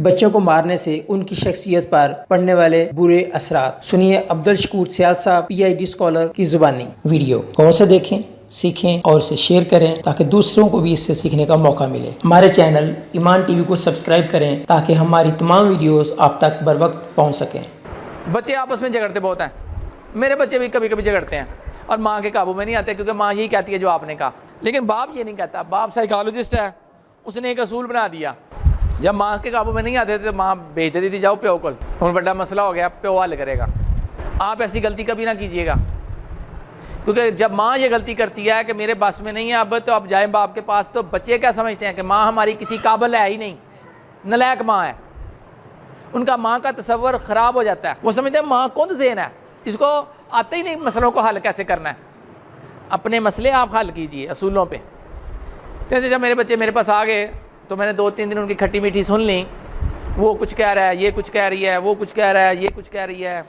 بچوں کو مارنے سے ان کی شخصیت پر پڑنے والے برے اثرات۔ سنیے عبدالشکور سیال صاحب PID اسکالر کی زبانی ویڈیو غور سے دیکھیں، سیکھیں اور اسے شیئر کریں تاکہ دوسروں کو بھی اس سے سیکھنے کا موقع ملے۔ ہمارے چینل ایمان TV کو سبسکرائب کریں تاکہ ہماری تمام ویڈیوز آپ تک بر وقت پہنچ سکیں۔ بچے آپس میں جھگڑتے بہت ہیں، میرے بچے بھی کبھی کبھی جھگڑتے ہیں اور ماں کے قابو میں نہیں آتے، کیونکہ ماں یہی کہتی ہے جو آپ نے کہا، لیکن باپ یہ نہیں کہتا۔ باپ سائیکالوجسٹ ہے، اس نے ایک اصول بنا دیا، جب ماں کے قابو میں نہیں آتے تھے تو ماں بھیج دیتی تھی جاؤ پیو کو، اور بڑا مسئلہ ہو گیا پیو حل کرے گا۔ آپ ایسی غلطی کبھی نہ کیجیے گا، کیونکہ جب ماں یہ غلطی کرتی ہے کہ میرے بس میں نہیں ہے اب تو اب جائیں باپ کے پاس، تو بچے کیا سمجھتے ہیں کہ ماں ہماری کسی قابل ہے ہی نہیں، نالائق ماں ہے۔ ان کا ماں کا تصور خراب ہو جاتا ہے، وہ سمجھتے ہیں ماں کون ذہن ہے، اس کو آتے ہی نہیں مسئلوں کو حل کیسے کرنا ہے۔ اپنے مسئلے آپ حل کیجئے اصولوں پہ۔ جیسے جب میرے بچے میرے پاس آ گئے تو میں نے 2-3 دن ان کی کھٹی میٹھی سن لی، وہ کچھ کہہ رہا ہے، یہ کچھ کہہ رہی ہے، وہ کچھ کہہ رہا ہے، یہ کچھ کہہ رہی ہے،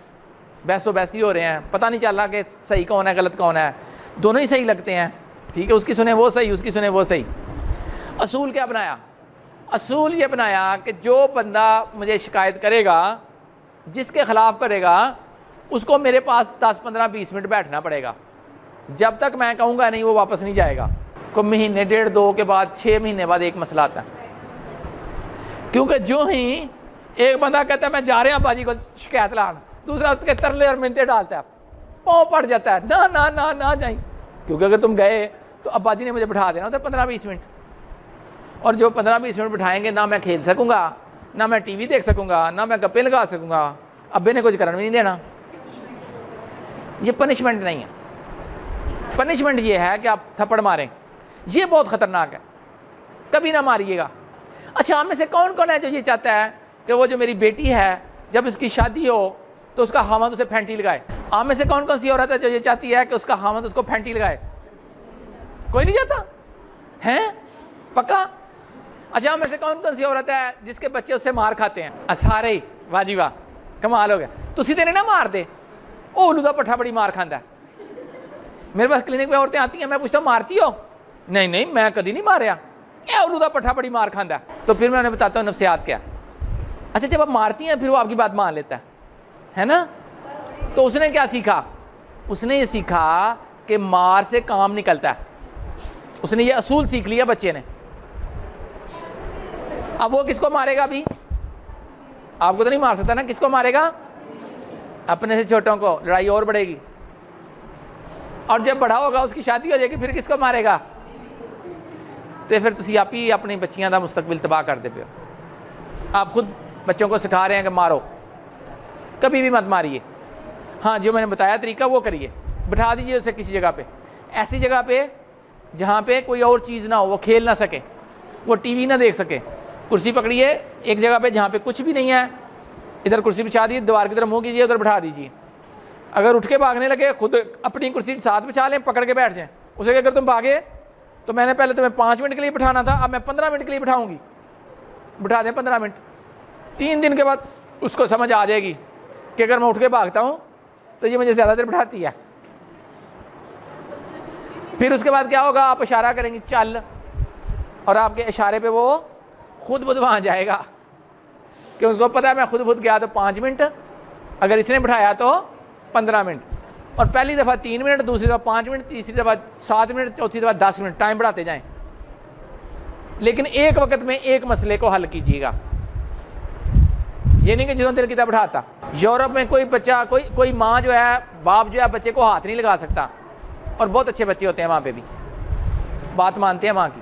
بحث و بحثی ہو رہے ہیں، پتہ نہیں چل رہا کہ صحیح کون ہے غلط کون ہے، دونوں ہی صحیح لگتے ہیں، ٹھیک ہے، اس کی سنیں وہ صحیح، اس کی سنیں وہ صحیح۔ اصول کیا بنایا؟ اصول یہ بنایا کہ جو بندہ مجھے شکایت کرے گا، جس کے خلاف کرے گا، اس کو میرے پاس 10-15-20 منٹ بیٹھنا پڑے گا، جب تک میں کہوں گا نہیں وہ واپس نہیں جائے گا۔ کوئی مہینے 1.5-2 کے بعد 6 مہینے بعد ایک مسئلہ آتا ہے، کیونکہ جو ہی ایک بندہ کہتا ہے میں جا رہے ہیں ابا جی کو شکایت لان، دوسرا اس کے ترلے اور منتے ڈالتا ہے، پاؤں پڑ جاتا ہے، نہ نہ نہ نہ جائیں، کیونکہ اگر تم گئے تو ابا جی نے مجھے بٹھا دینا ادھر 15-20 منٹ، اور جو 15-20 منٹ بٹھائیں گے نہ میں کھیل سکوں گا، نہ میں ٹی وی دیکھ سکوں گا، نہ میں گپے لگا سکوں گا، ابے نے کچھ کرنے بھی نہیں دینا۔ یہ پنشمنٹ نہیں ہے، پنشمنٹ یہ ہے کہ آپ تھپڑ ماریں، یہ بہت خطرناک ہے، کبھی نہ ماریے گا۔ اچھا آپ میں سے کون کون ہے جو یہ چاہتا ہے کہ وہ جو میری بیٹی ہے جب اس کی شادی ہو تو اس کا خاوند اسے پھینٹی لگائے؟ آپ میں سے کون کون سی عورت ہے جو یہ چاہتی ہے کہ اس کا خاوند اس کو پھینٹی لگائے؟ کوئی نہیں چاہتا ہے؟ پکا؟ اچھا آپ میں سے کون کون سی عورت ہے جس کے بچے اس سے مار کھاتے ہیں؟ سارے ہی، واہ جی واہ، کمال ہو گیا۔ تسی تے نہ مار دے، او اولو دا پٹھا بڑی مار کھاندا ہے۔ میرے پاس کلینک پہ عورتیں آتی ہیں، میں پوچھتا ہوں مارتی ہو؟ نہیں نہیں میں کدی نہیں ماریا، اے اولو دا پٹھا بڑی مار کھاندا ہے۔ تو پھر میں انہیں بتاتا ہوں نفسیات کیا۔ اچھا جب آپ مارتی ہیں پھر وہ آپ کی بات مان لیتا ہے نا؟ تو اس نے کیا سیکھا؟ اس نے یہ سیکھا کہ مار سے کام نکلتا ہے، اس نے یہ اصول سیکھ لیا بچے نے۔ اب وہ کس کو مارے گا؟ ابھی آپ کو تو نہیں مار سکتا نا، کس کو مارے گا؟ اپنے سے چھوٹوں کو، لڑائی اور بڑھے گی، اور جب بڑا ہوگا اس کی شادی ہو جائے گی پھر کس کو مارے گا؟ تو پھر تسی آپ ہی اپنی بچیاں دا مستقبل تباہ کر دے پہ۔ آپ خود بچوں کو سکھا رہے ہیں کہ مارو، کبھی بھی مت ماریے۔ ہاں جو میں نے بتایا طریقہ وہ کریے، بٹھا دیجئے اسے کسی جگہ پہ، ایسی جگہ پہ جہاں پہ کوئی اور چیز نہ ہو، وہ کھیل نہ سکے، وہ ٹی وی نہ دیکھ سکے۔ کرسی پکڑیے ایک جگہ پہ جہاں پہ کچھ بھی نہیں ہے، ادھر کرسی بچھا دیجیے، دیوار کی طرف منہ کیجیے، ادھر بٹھا دیجیے۔ اگر اٹھ کے بھاگنے لگے خود اپنی کرسی ساتھ بچھا لیں، پکڑ کے بیٹھ جائیں اسے کہ اگر تم بھاگے تو میں نے پہلے تمہیں 5 منٹ کے لیے بٹھانا تھا، اب میں 15 منٹ کے لیے بٹھاؤں گی، بٹھا دیں 15 منٹ۔ 3 دن کے بعد اس کو سمجھ آ جائے گی کہ اگر میں اٹھ کے بھاگتا ہوں تو یہ مجھے زیادہ دیر بٹھاتی ہے۔ پھر اس کے بعد کیا ہوگا؟ آپ اشارہ کریں گی چل، اور آپ کے اشارے پہ وہ خود بدھ وہاں جائے گا، کہ اس کو پتہ ہے میں خود بدھ گیا تو 5 منٹ، اگر اس نے بٹھایا تو 15 منٹ، اور پہلی دفعہ 3 منٹ، دوسری دفعہ 5 منٹ، تیسری دفعہ 7 منٹ، چوتھی دفعہ 10 منٹ، ٹائم بڑھاتے جائیں، لیکن ایک وقت میں ایک مسئلے کو حل کیجیے گا، یہ نہیں کہ جدوں دل کیتا بٹھاتا۔ یورپ میں کوئی بچہ کوئی ماں جو ہے، باپ جو ہے بچے کو ہاتھ نہیں لگا سکتا، اور بہت اچھے بچے ہوتے ہیں وہاں پہ بھی، بات مانتے ہیں ماں کی۔